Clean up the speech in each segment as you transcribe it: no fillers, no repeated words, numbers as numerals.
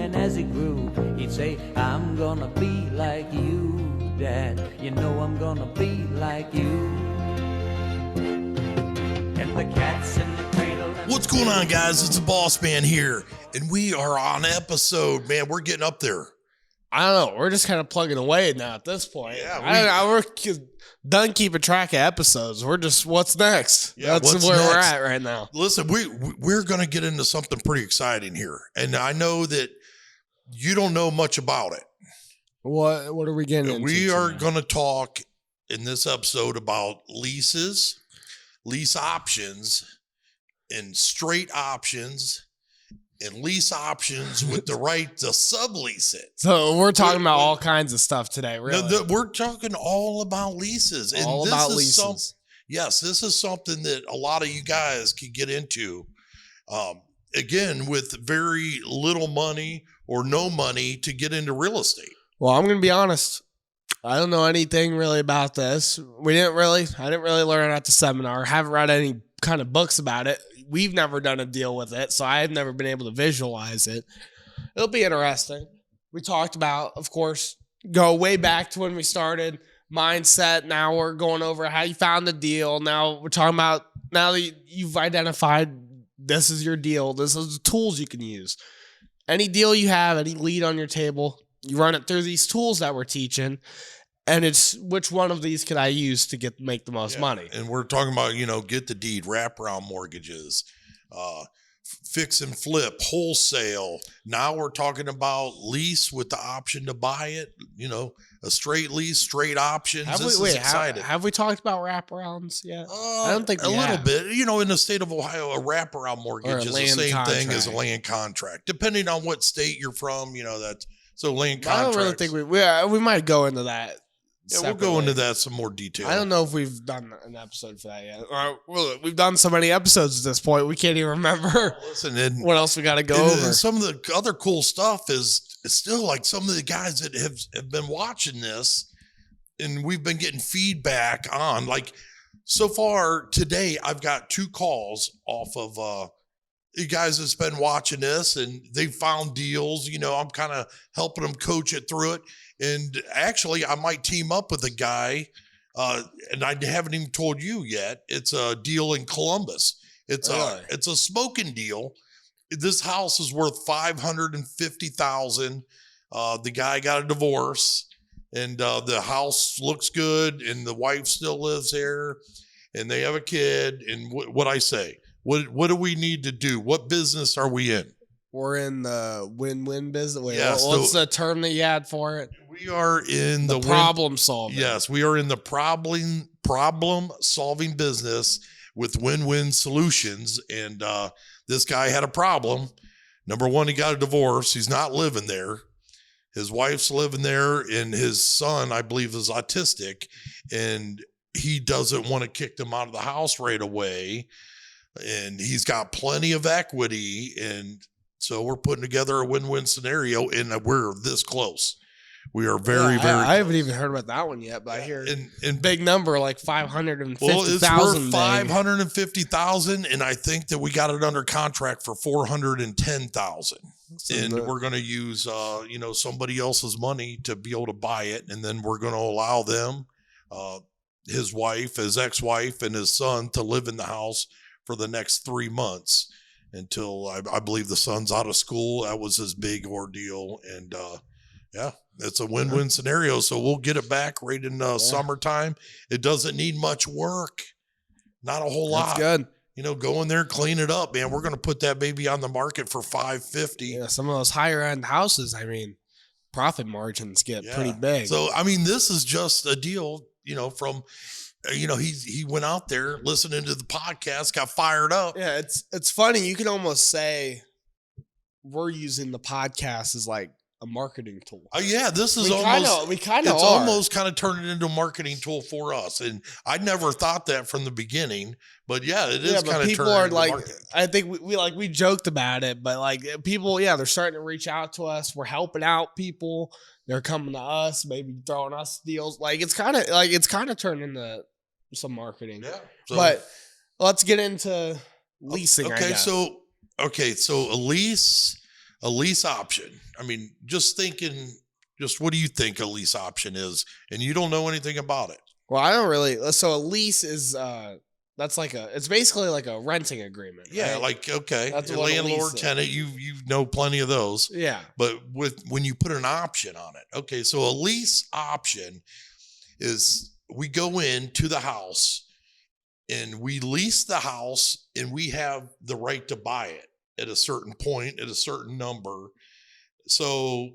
And as he grew, he'd say, I'm gonna be like you, Dad. You know I'm gonna be like you. And the cat's in the cradle. What's going on, guys? It's the Bossman here, and we are on episode, man, we're getting up there. I don't know. We're just kind of plugging away now at this point. Yeah, we're done keeping track of episodes. We're just, what's next? Yeah, That's what's where next? we're at right now. Listen, we're going to get into something pretty exciting here, and I know that you don't know much about it. What are we getting into? We are tonight? going to talk in this episode about leases, lease options, and straight options, and lease options with the right to sublease it. So we're talking about all kinds of stuff today, really. We're talking all about leases. And all this about is leases. Yes, this is something that a lot of you guys can get into. Again, with very little money or no money to get into real estate. Well, I'm going to be honest. I don't know anything really about this. I didn't really learn it at the seminar. Haven't read any kind of books about it. We've never done a deal with it, so I've never been able to visualize it. It'll be interesting. We talked about, of course, go way back to when we started, mindset. Now we're going over how you found the deal. Now we're talking about, now that you've identified this is your deal, this is the tools you can use. Any deal you have, any lead on your table, you run it through these tools that we're teaching, and it's which one of these could I use to make the most money? And we're talking about, get the deed, wraparound mortgages, fix and flip, wholesale. Now we're talking about lease with the option to buy it, a straight lease, straight options. Have we talked about wraparounds yet? I don't think we little bit. In the state of Ohio, a wraparound mortgage is the same thing as a land contract. Depending on what state you're from, that's so land contracts. I don't really think we might go into that. Yeah, we'll go into that some more detail. I don't know if we've done an episode for that yet. We've done so many episodes at this point, we can't even remember what else we got to go over. Some of the other cool stuff is still like some of the guys that have been watching this, and we've been getting feedback on. Like so far today, I've got 2 calls off of you guys that's been watching this, and they found deals. I'm kind of helping them coach it through it. And actually, I might team up with a guy, and I haven't even told you yet. It's a deal in Columbus. It's a smoking deal. This house is worth $550,000. The guy got a divorce, and the house looks good, and the wife still lives there, and they have a kid. And what I say, what do we need to do? What business are we in? We're in the win-win business. Wait, yeah, what's the term that you had for it? We are in the problem solving. Yes, we are in the problem solving business with win-win solutions. And this guy had a problem. Number one, he got a divorce. He's not living there. His wife's living there, and his son, I believe, is autistic, and he doesn't want to kick them out of the house right away. And he's got plenty of equity, and so we're putting together a win-win scenario, and we're this close. We are very, very I haven't even heard about that one yet, but I hear and big number, like 550,000. Well, it's worth 550,000, and I think that we got it under contract for 410,000. And we're going to use, somebody else's money to be able to buy it, and then we're going to allow them, his wife, his ex-wife, and his son to live in the house for the next 3 months. Until I believe the son's out of school. That was his big ordeal. And it's a win-win scenario. So we'll get it back right in summertime. It doesn't need much work. Not a whole lot. That's good. Go in there, clean it up, man. We're going to put that baby on the market for $550,000. Yeah, some of those higher end houses, profit margins get pretty big. So, this is just a deal, from... he went out there listening to the podcast, got fired up. Yeah, it's funny. You can almost say we're using the podcast as like a marketing tool. This is almost kind of turned it into a marketing tool for us. And I never thought that from the beginning, but it is kind of people are like, I think we joked about it, but like people, they're starting to reach out to us. We're helping out people. They're coming to us, maybe throwing us deals. Like it's kind of turned into some marketing. Yeah. But let's get into leasing. Okay. So a lease, A lease option. I mean, just what do you think a lease option is? And you don't know anything about it. Well, I don't really. So a lease is that's like it's basically like a renting agreement. Yeah, right? like, okay, That's a what a landlord lease is. tenant, you know plenty of those. Yeah. But when you put an option on it, okay, so a lease option is we go into the house and we lease the house and we have the right to buy it at a certain point, at a certain number. So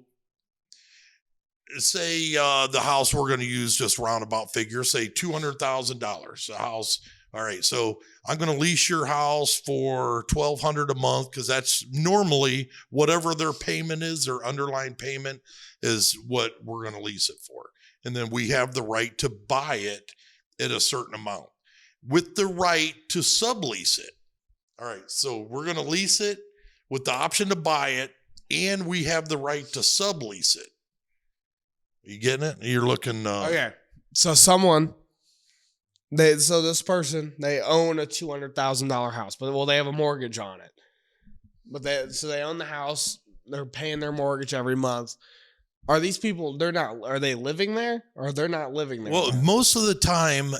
say the house we're going to use just roundabout figure, say $200,000 a house. All right, so I'm going to lease your house for $1,200 a month because that's normally whatever their payment is, their underlying payment is what we're going to lease it for. And then we have the right to buy it at a certain amount with the right to sublease it. All right, so we're going to lease it with the option to buy it, and we have the right to sublease it. You getting it? You're looking. Okay. So this person, they own a $200,000 house, but they have a mortgage on it. But they own the house. They're paying their mortgage every month. Are these people? Are they living there, or they're not living there? Well, most of the time,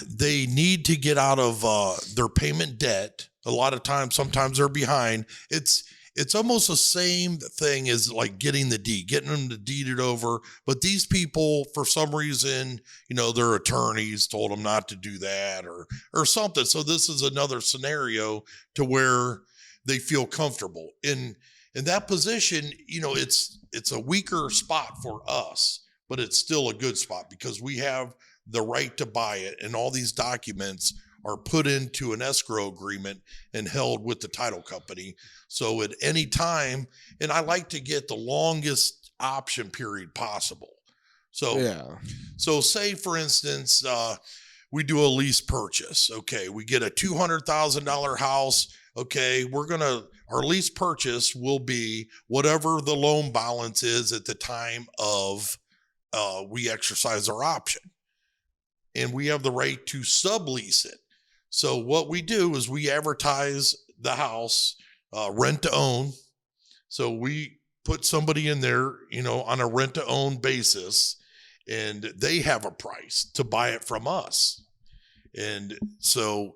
they need to get out of their payment debt. A lot of times, sometimes they're behind. It's almost the same thing as like getting them to deed it over. But these people, for some reason, their attorneys told them not to do that or something. So this is another scenario to where they feel comfortable in that position. It's a weaker spot for us, but it's still a good spot because we have the right to buy it. And all these documents are put into an escrow agreement and held with the title company. So at any time, and I like to get the longest option period possible. So, So say for instance, we do a lease purchase. Okay. We get a $200,000 house. Okay. Our lease purchase will be whatever the loan balance is at the time of, we exercise our option, and we have the right to sublease it. So what we do is we advertise the house, rent to own. So we put somebody in there, on a rent to own basis, and they have a price to buy it from us. And so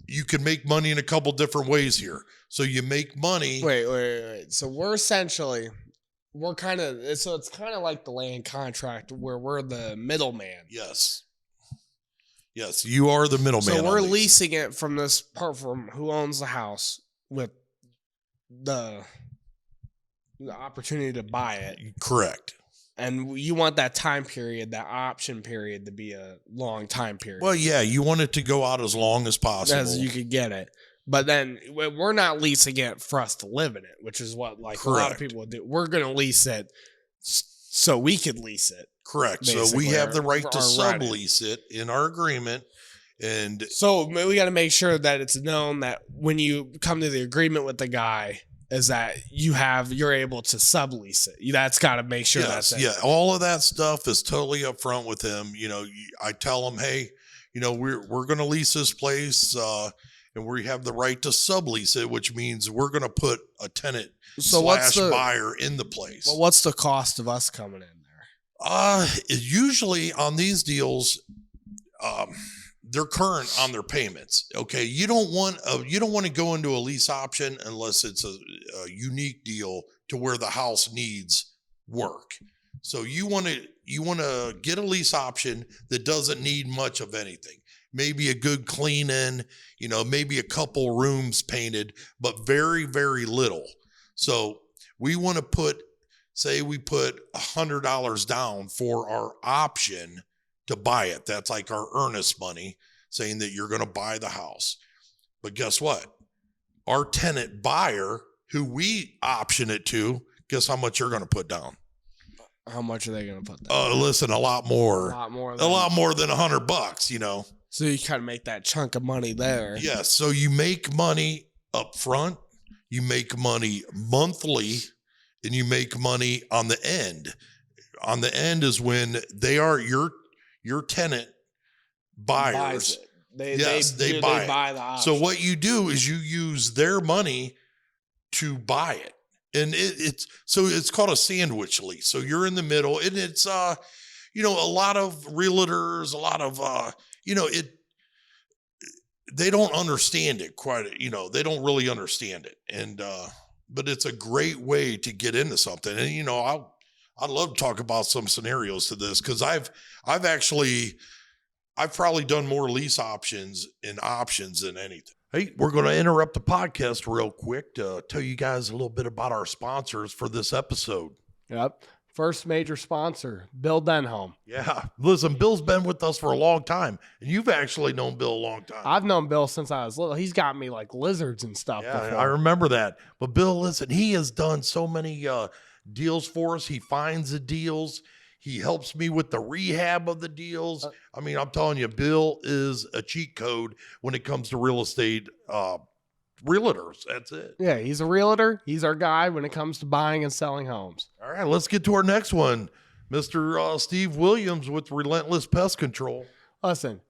you can make money in a couple different ways here. So you make money. Wait. So it's kind of like the land contract where we're the middleman. Yes, you are the middleman. So we're leasing it from this part from who owns the house with the opportunity to buy it. Correct. And you want that time period, that option period, to be a long time period. Well, yeah, you want it to go out as long as possible. As you could get it. But then we're not leasing it for us to live in it, which is what a lot of people would do. We're going to lease it so we could lease it. Correct. So we have the right to sublease it in our agreement. And so we got to make sure that it's known that when you come to the agreement with the guy, is that you're able to sublease it. That's got to make sure that's it. Yeah. All of that stuff is totally upfront with him. I tell him, hey, we're going to lease this place, and we have the right to sublease it, which means we're going to put a tenant / buyer in the place. Well, what's the cost of us coming in there? Usually on these deals, they're current on their payments. Okay. You don't want to go into a lease option unless it's a unique deal to where the house needs work. So you want to get a lease option that doesn't need much of anything. Maybe a good clean in, maybe a couple rooms painted, but very, very little. So we want to say we put $100 down for our option to buy it. That's like our earnest money, saying that you're going to buy the house. But guess what? Our tenant buyer, who we option it to, guess how much you're going to put down? How much are they going to put down? Listen, a lot more than $100, So you kind of make that chunk of money there. Yes. So you make money up front, you make money monthly, and you make money on the end. On the end is when they are your tenant buyers. They buy the option. So what you do is you use their money to buy it. And it's called a sandwich lease. So you're in the middle, and it's a lot of realtors, a lot of they don't understand it quite. They don't really understand it, and but it's a great way to get into something. And I'd love to talk about some scenarios to this, because I've probably done more lease options than anything. Hey, we're going to interrupt the podcast real quick to tell you guys a little bit about our sponsors for this episode. Yep. First major sponsor, Bill Denholm. Yeah. Listen, Bill's been with us for a long time, and you've actually known Bill a long time. I've known Bill since I was little. He's got me like lizards and stuff. Yeah, before. I remember that. But Bill, listen, he has done so many deals for us. He finds the deals. He helps me with the rehab of the deals. I mean, I'm telling you, Bill is a cheat code when it comes to real estate realtors. That's it. Yeah, he's a realtor. He's our guy when it comes to buying and selling homes. All right, let's get to our next one. Mr. Steve Williams with Relentless Pest Control. Listen,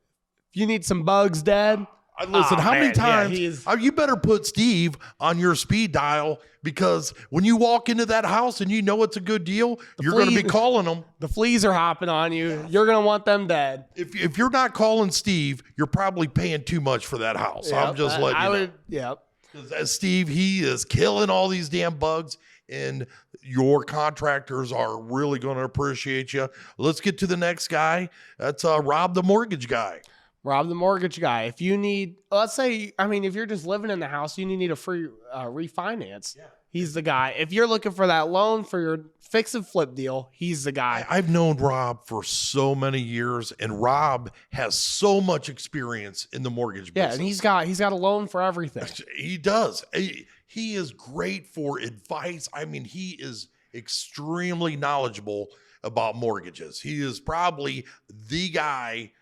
if you need some bugs dead. Listen, how many times Yeah, you better put Steve on your speed dial, because when you walk into that house and you know it's a good deal, you're going to be calling them. The fleas are hopping on you. Yeah. You're going to want them dead. If you're not calling Steve, you're probably paying too much for that house. Yep, I'm just letting you know. Yep. As Steve, he is killing all these damn bugs, and your contractors are really going to appreciate you. Let's get to the next guy. That's Rob the mortgage guy. Rob the mortgage guy. If you need, let's say, if you're just living in the house, you need a free refinance. Yeah. He's the guy. If you're looking for that loan for your fix and flip deal, he's the guy. I've known Rob for so many years, and Rob has so much experience in the mortgage business. Yeah, and he's got a loan for everything. He does. He is great for advice. He is extremely knowledgeable about mortgages. He is probably the guy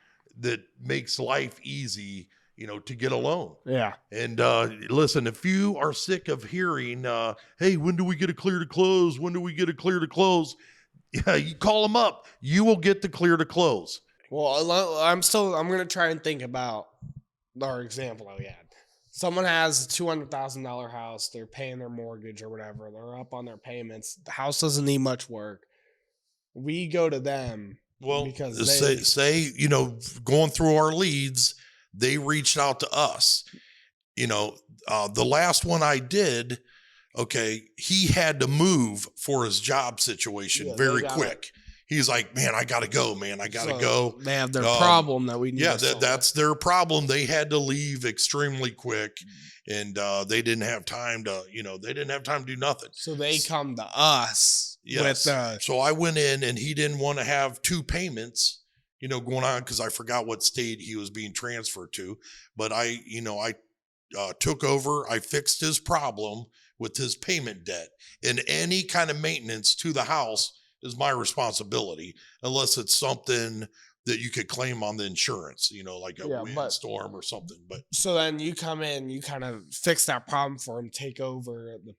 that makes life easy, to get a loan. Yeah. And listen, if you are sick of hearing, hey, when do we get a clear to close? When do we get a clear to close? Yeah, you call them up. You will get the clear to close. Well, I'm going to try and think about our example that we had. Someone has a $200,000 house. They're paying their mortgage or whatever. They're up on their payments. The house doesn't need much work. We go to them. Well, because going through our leads, they reached out to us. The last one I did, he had to move for his job situation very quick. He's like, man, I got to go, man. I got to go. They have their problem that we need. Yeah, that's their problem. They had to leave extremely quick, and they didn't have time to, do nothing. So they come to us. Yes. So I went in, and he didn't want to have two payments, going on, because I forgot what state he was being transferred to. But I took over. I fixed his problem with his payment debt, and any kind of maintenance to the house is my responsibility, unless it's something that you could claim on the insurance, like a windstorm or something. But so then you come in, you kind of fix that problem for him, take over the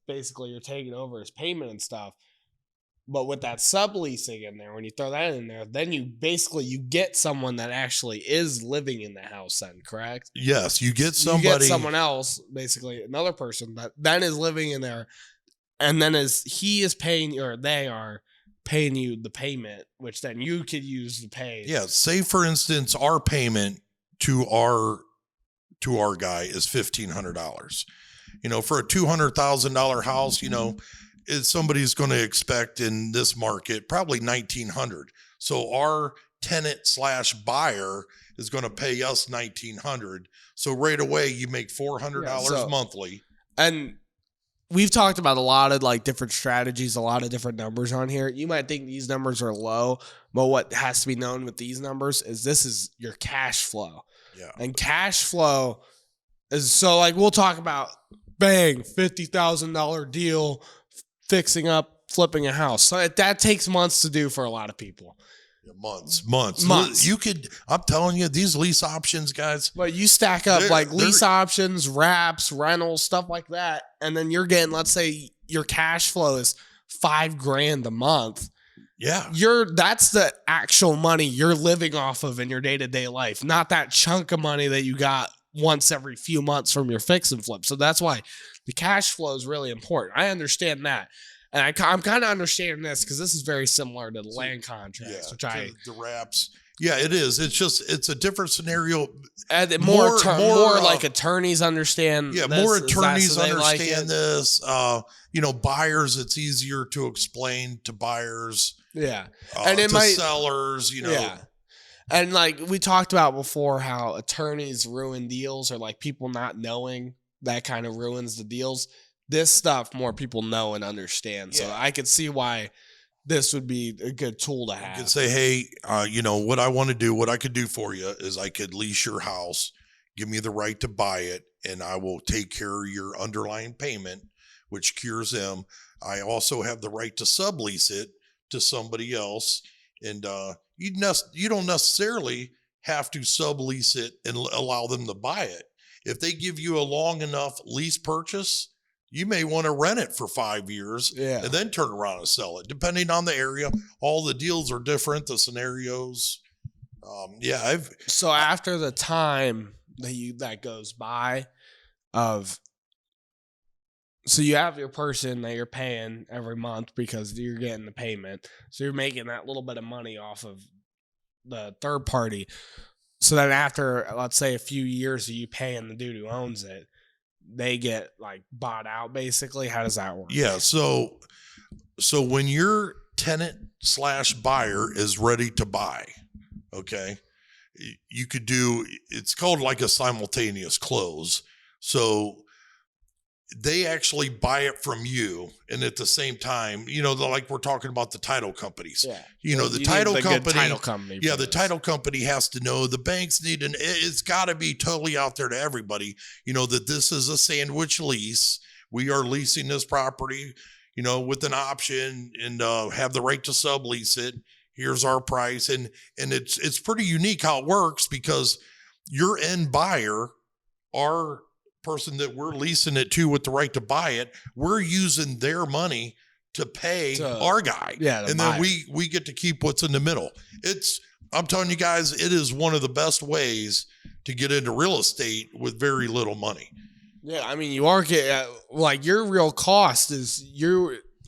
basically you're taking over his payment and stuff. But with that subleasing in there, when you throw that in there, then you get someone that actually is living in the house then, correct? Yes, you get somebody. You get someone else, basically another person that then is living in there, and then he is paying, or they are paying you the payment, which then you could use to pay. Yeah, say for instance, our payment to our guy is $1,500. For a $200,000 house, somebody's going to expect in this market probably $1,900. So our tenant/buyer is going to pay us $1,900. So right away you make $400 monthly. And we've talked about a lot of different strategies, a lot of different numbers on here. You might think these numbers are low, but what has to be known with these numbers is this is your cash flow. Yeah. And cash flow is we'll talk about bang, $50,000 deal, flipping a house. So that takes months to do for a lot of people. Yeah, months. I'm telling you, these lease options, guys. But you stack up lease options, wraps, rentals, stuff like that. And then you're getting, let's say your cash flow is $5,000 a month. Yeah. That's the actual money you're living off of in your day-to-day life, not that chunk of money that you got once every few months from your fix and flip. So that's why the cash flow is really important. I understand that. And I'm kind of understanding this because this is very similar to the land contracts, which the wraps. Yeah, it is. It's a different scenario. More like attorneys understand. Yeah, this. more attorneys so understand this. Buyers, it's easier to explain to buyers. Yeah, and to sellers. Yeah. And like we talked about before, how attorneys ruin deals, or like people not knowing that kind of ruins the deals. This stuff more people know and understand. So I could see why this would be a good tool to have. You could say, hey, what I want to do, what I could do for you is I could lease your house, give me the right to buy it, and I will take care of your underlying payment, which cures them. I also have the right to sublease it to somebody else. And you don't necessarily have to sublease it and allow them to buy it. If they give you a long enough lease purchase, you may want to rent it for 5 years and then turn around and sell it, depending on the area. All the deals are different, the scenarios. So after the time that goes by so you have your person that you're paying every month because you're getting the payment. So you're making that little bit of money off of the third party. So then after, let's say, a few years of you paying the dude who owns it, they get like bought out basically. How does that work? Yeah. So when your tenant/buyer is ready to buy, okay, you could do, it's called like a simultaneous close. So they actually buy it from you, and at the same time, like we're talking about the title companies. Yeah. The title company. Yeah, the title company has to know. The banks need it's got to be totally out there to everybody. That this is a sandwich lease. We are leasing this property, with an option, and have the right to sublease it. Here's our price, and it's pretty unique how it works, because your end buyer, our person that we're leasing it to with the right to buy it, we're using their money to pay our guy. And then we get to keep what's in the middle. I'm telling you guys, it is one of the best ways to get into real estate with very little money. Yeah, I mean, you are getting, like, your real cost is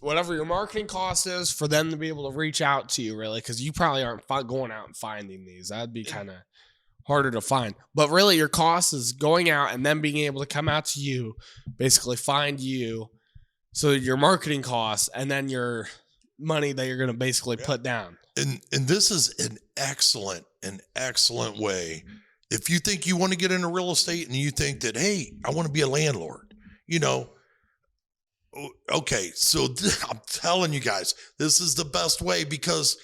whatever your marketing cost is for them to be able to reach out to you, really, because you probably aren't going out and finding these. That'd be kind of harder to find. But really, your cost is going out and then being able to come out to you, basically find you. So your marketing costs, and then your money that you're going to basically put down. And this is an excellent way. If you think you want to get into real estate and you think that, hey, I want to be a landlord, okay, so I'm telling you guys, this is the best way, because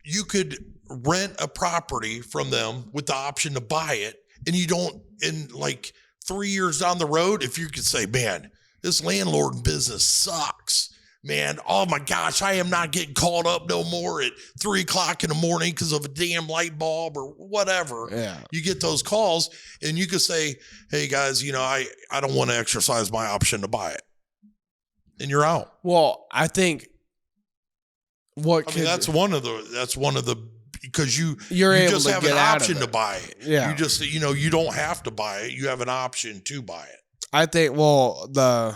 you could rent a property from them with the option to buy it, and you don't, in like 3 years down the road, if you could say, man, this landlord business sucks, man. Oh my gosh, I am not getting called up no more at 3:00 in the morning because of a damn light bulb or whatever. Yeah. You get those calls, and you could say, hey guys, I don't want to exercise my option to buy it. And you're out. Well, I think that's one of the because you're able just to have get an out option of it. to buy it. Yeah. You just, you don't have to buy it. You have an option to buy it. I think, the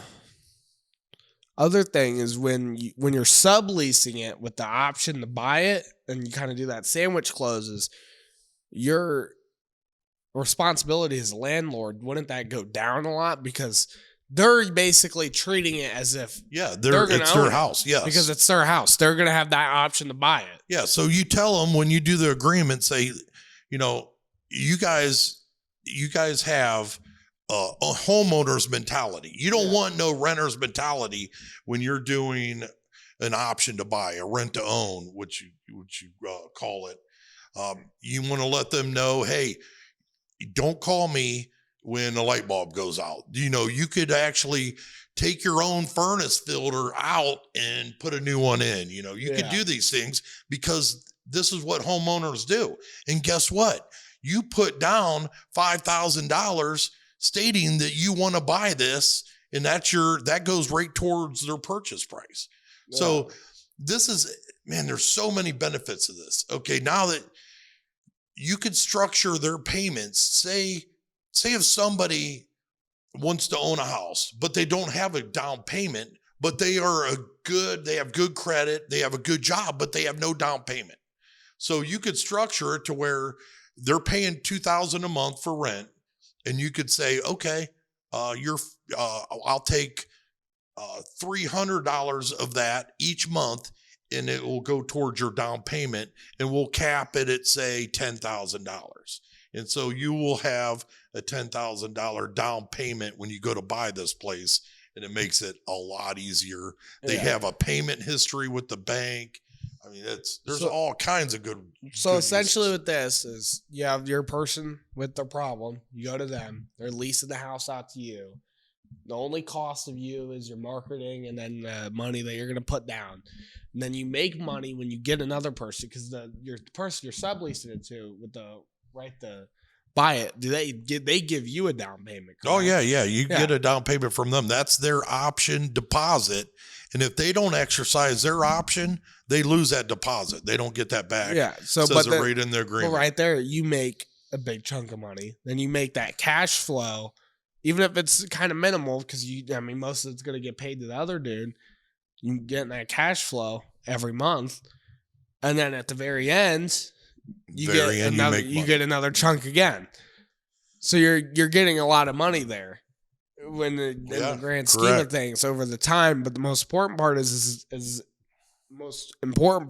other thing is when you're subleasing it with the option to buy it, and you kind of do that sandwich closes, your responsibility as a landlord, wouldn't that go down a lot? Because they're basically treating it as if it's their house. Yes. Because it's their house. They're going to have that option to buy it. Yeah. So you tell them when you do the agreement, say, you guys have a homeowner's mentality. You don't want no renter's mentality when you're doing an option to buy, a rent to own, which you call it. You want to let them know, hey, don't call me when a light bulb goes out. You could actually take your own furnace filter out and put a new one in. You could do these things because this is what homeowners do. And guess what? You put down $5,000 stating that you want to buy this, and that goes right towards their purchase price. Yeah. So this is, man, there's so many benefits of this. Okay, now that you could structure their payments, say say if somebody wants to own a house, but they don't have a down payment, but they have good credit, they have a good job, but they have no down payment. So you could structure it to where they're paying $2,000 a month for rent, and you could say, okay, I'll take $300 of that each month, and it will go towards your down payment, and we'll cap it at, say, $10,000. And so you will have a $10,000 down payment when you go to buy this place, and it makes it a lot easier. They have a payment history with the bank. I mean, there's all kinds of good. So essentially with this is you have your person with the problem. You go to them. They're leasing the house out to you. The only cost of you is your marketing and then the money that you're going to put down. And then you make money when you get another person, because the person you're subleasing it to with the right to buy it, they give you a down payment? Correct? Oh, yeah. You get a down payment from them. That's their option deposit. And if they don't exercise their option, they lose that deposit. They don't get that back. Yeah. So, but right in their agreement. Well, right there, you make a big chunk of money. Then you make that cash flow, even if it's kind of minimal, because most of it's going to get paid to the other dude. You get that cash flow every month, and then at the very end, you get another chunk again. So you're getting a lot of money there in the grand scheme of things over the time. But the most important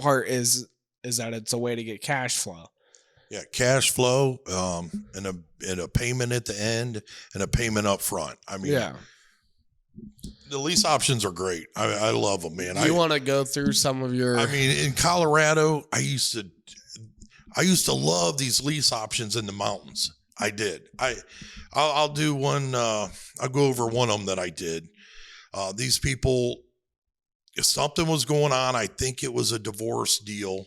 part is that it's a way to get cash flow. Yeah, cash flow, and a payment at the end and a payment up front. I mean, the lease options are great. I love them, man. You want to go through some of your? I mean, in Colorado, I used to love these lease options in the mountains. I did. I'll do one. I'll go over one of them that I did. These people, if something was going on, I think it was a divorce deal,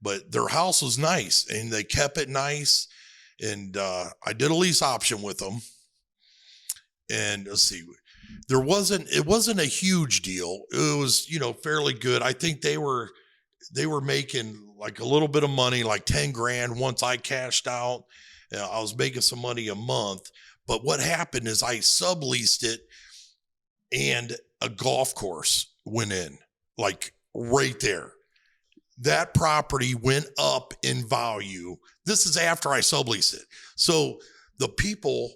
but their house was nice and they kept it nice. And I did a lease option with them. And let's see, it wasn't a huge deal. It was, fairly good. I think they were making like a little bit of money, like 10 grand once I cashed out. I was making some money a month. But what happened is I subleased it and a golf course went in, like right there. That property went up in value. This is after I subleased it. So the people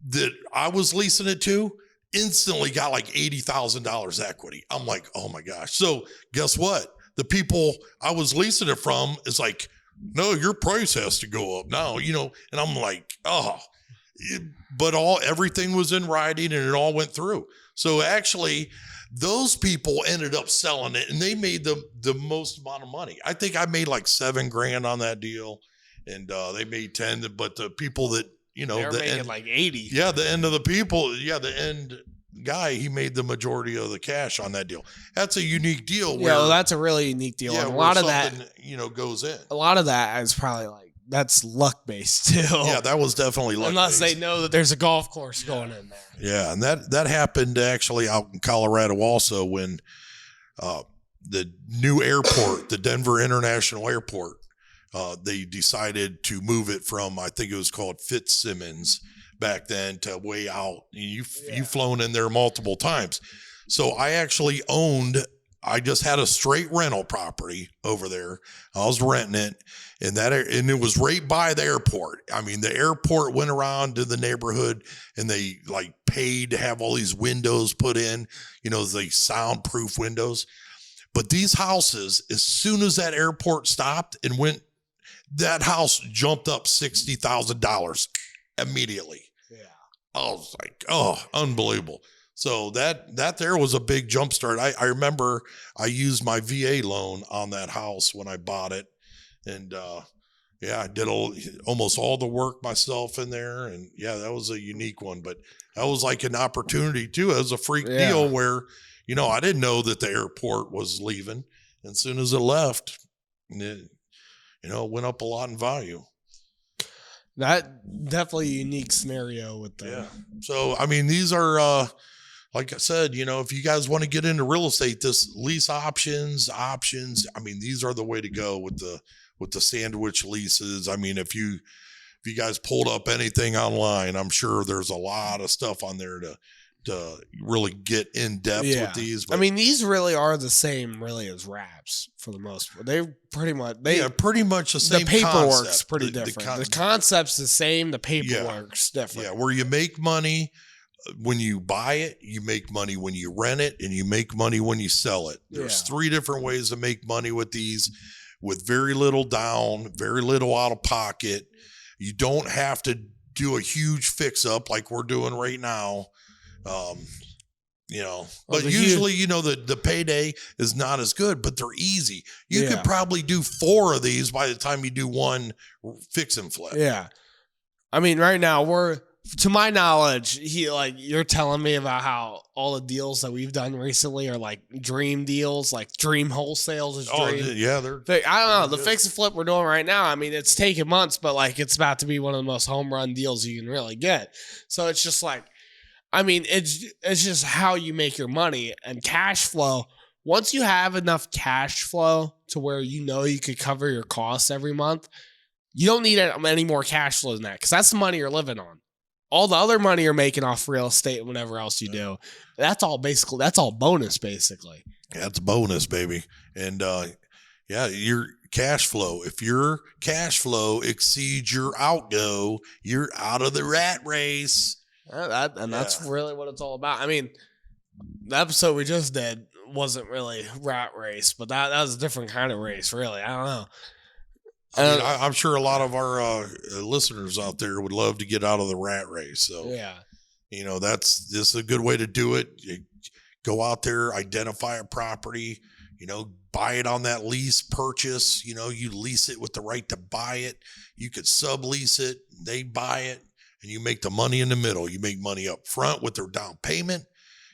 that I was leasing it to instantly got like $80,000 equity. I'm like, oh my gosh. So guess what? The people I was leasing it from is like, no, your price has to go up now, and I'm like, but everything was in writing and it all went through. So actually those people ended up selling it and they made the most amount of money. I think I made like $7 grand on that deal, and they made 10, but the people that, they're making like 80. Yeah. The end guy, he made the majority of the cash on that deal. That's a unique deal. That's a really unique deal. Yeah, and a lot of that, goes in. A lot of that is probably like, that's luck based too. Yeah, that was definitely luck unless based. they know that there's a golf course going in there. Yeah, and that happened actually out in Colorado also when the new airport, the Denver International Airport, they decided to move it from, I think it was called Fitzsimmons back then, to way out. You've flown in there multiple times. So I actually I just had a straight rental property over there. I was renting it, and it was right by the airport. I mean, the airport went around to the neighborhood and they like paid to have all these windows put in, the soundproof windows. But these houses, as soon as that airport stopped and went, that house jumped up $60,000 immediately. Yeah. I was like, unbelievable. So that there was a big jump start. I remember I used my VA loan on that house when I bought it. And I did almost all the work myself in there. And that was a unique one. But that was like an opportunity too. It was a freak deal where, I didn't know that the airport was leaving. And as soon as it left, it went up a lot in value. That definitely a unique scenario with the. Yeah. So, I mean, these are, like I said, if you guys want to get into real estate, this lease options, I mean, these are the way to go with the sandwich leases. I mean, if you if you guys pulled up anything online, I'm sure there's a lot of stuff on there to really get in depth with these. But I mean, these really are the same really as wraps for the most part. They're pretty much pretty much the same. The paperwork's concept. pretty different. The concept's the same. The paperwork's different. Yeah, where you make money when you buy it, you make money when you rent it, and you make money when you sell it. There's 3 different ways to make money with these, with very little down, very little out of pocket. You don't have to do a huge fix up like we're doing right now. But usually, the payday is not as good, but they're easy. You could probably do 4 of these by the time you do one fix and flip. Yeah. I mean, right now to my knowledge, you're telling me about how all the deals that we've done recently are like dream deals, like dream wholesales is dream. Yeah, I don't know. The fix and flip we're doing right now, I mean, it's taken months, but like it's about to be one of the most home run deals you can really get. So it's just like, I mean, it's just how you make your money and cash flow. Once you have enough cash flow to where you could cover your costs every month, you don't need any more cash flow than that, because that's the money you're living on. All the other money you're making off real estate and whatever else you do, that's all bonus, basically. That's bonus, baby. And your cash flow. If your cash flow exceeds your outgo, you're out of the rat race. That's really what it's all about. I mean, the episode we just did wasn't really rat race, but that was a different kind of race, really. I don't know. I'm sure a lot of our listeners out there would love to get out of the rat race. So, this is a good way to do it. You go out there, identify a property, buy it on that lease purchase. You lease it with the right to buy it. You could sublease it. They buy it. And you make the money in the middle. You make money up front with their down payment.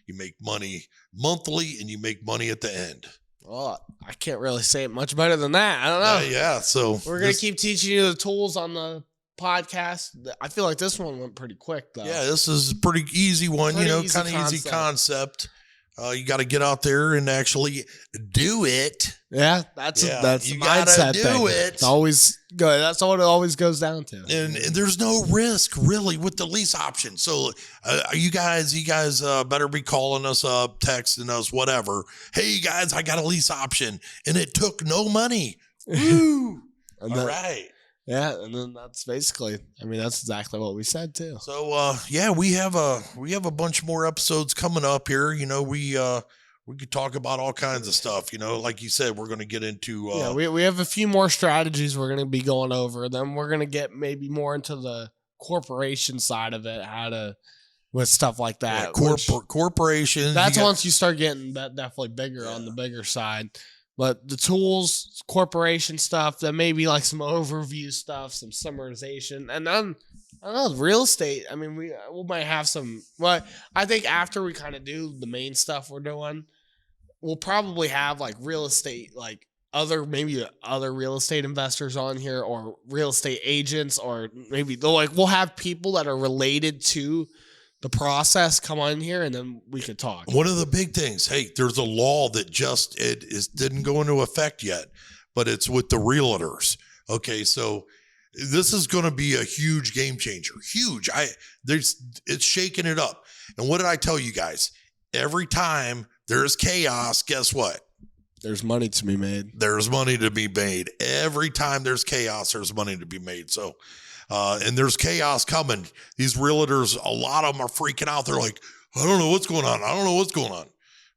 You make money monthly, and you make money at the end. Well, I can't really say it much better than that. I don't know. So we're going to keep teaching you the tools on the podcast. I feel like this one went pretty quick, though. Yeah, this is a pretty easy one, kind of easy concept. You got to get out there and actually do it. Yeah, that's a mindset thing. It's always good. That's all it always goes down to. And there's no risk really with the lease option. So you guys better be calling us up, texting us, whatever. Hey guys, I got a lease option and it took no money. Woo! All right. Yeah, and then that's basically, that's exactly what we said too. So we have a bunch more episodes coming up here. We could talk about all kinds of stuff. Like you said, we're going to get into. We have a few more strategies we're going to be going over. Then we're going to get maybe more into the corporation side of it, with stuff like that. Corporations. That's once you start getting definitely bigger on the bigger side. But the tools, corporation stuff, then maybe like some overview stuff, some summarization, and then I don't know, real estate. I mean, we might have some. Well, I think after we kind of do the main stuff we're doing, we'll probably have like real estate, like other real estate investors on here, or real estate agents, or maybe we'll have people that are related to the process come on here, and then we could talk. One of the big things, there's a law that didn't go into effect yet, but it's with the realtors. Okay, so this is going to be a huge game changer. Huge. It's shaking it up. And what did I tell you guys? Every time there's chaos, guess what? There's money to be made. There's money to be made. Every time there's chaos, there's money to be made. So, and there's chaos coming. These realtors, a lot of them are freaking out. They're like, I don't know what's going on. I don't know what's going on.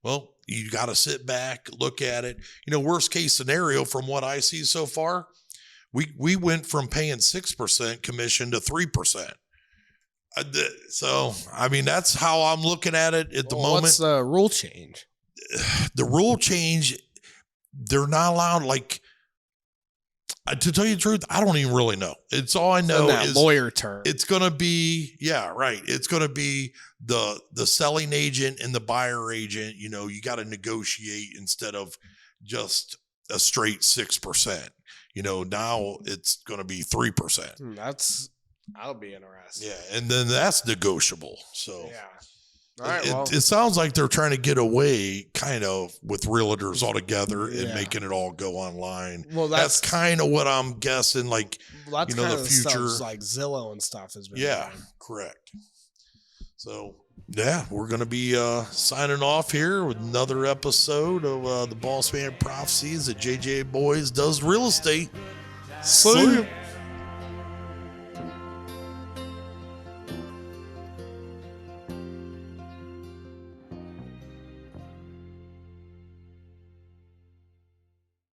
Well, you got to sit back, look at it. Worst case scenario from what I see so far, we went from paying 6% commission to 3%. So, that's how I'm looking at it at the moment. What's the rule change? The rule change, they're not allowed, to tell you the truth, I don't even really know. It's all I know is lawyer term. It's going to be, right. It's going to be the selling agent and the buyer agent. You got to negotiate instead of just a straight 6%. Now it's going to be 3%. That'll be interesting. Yeah. And then that's negotiable. So, All right, well, It sounds like they're trying to get away kind of with realtors altogether and Yeah. making it all go online. well, That's kind of what I'm guessing. Like, that's you know, kind the of future. stuff like Zillow and stuff has been. Yeah, doing. correct. So, yeah, we're going to be signing off here with another episode of the Bossman Prophecies that JJ Boys does real estate. See ya.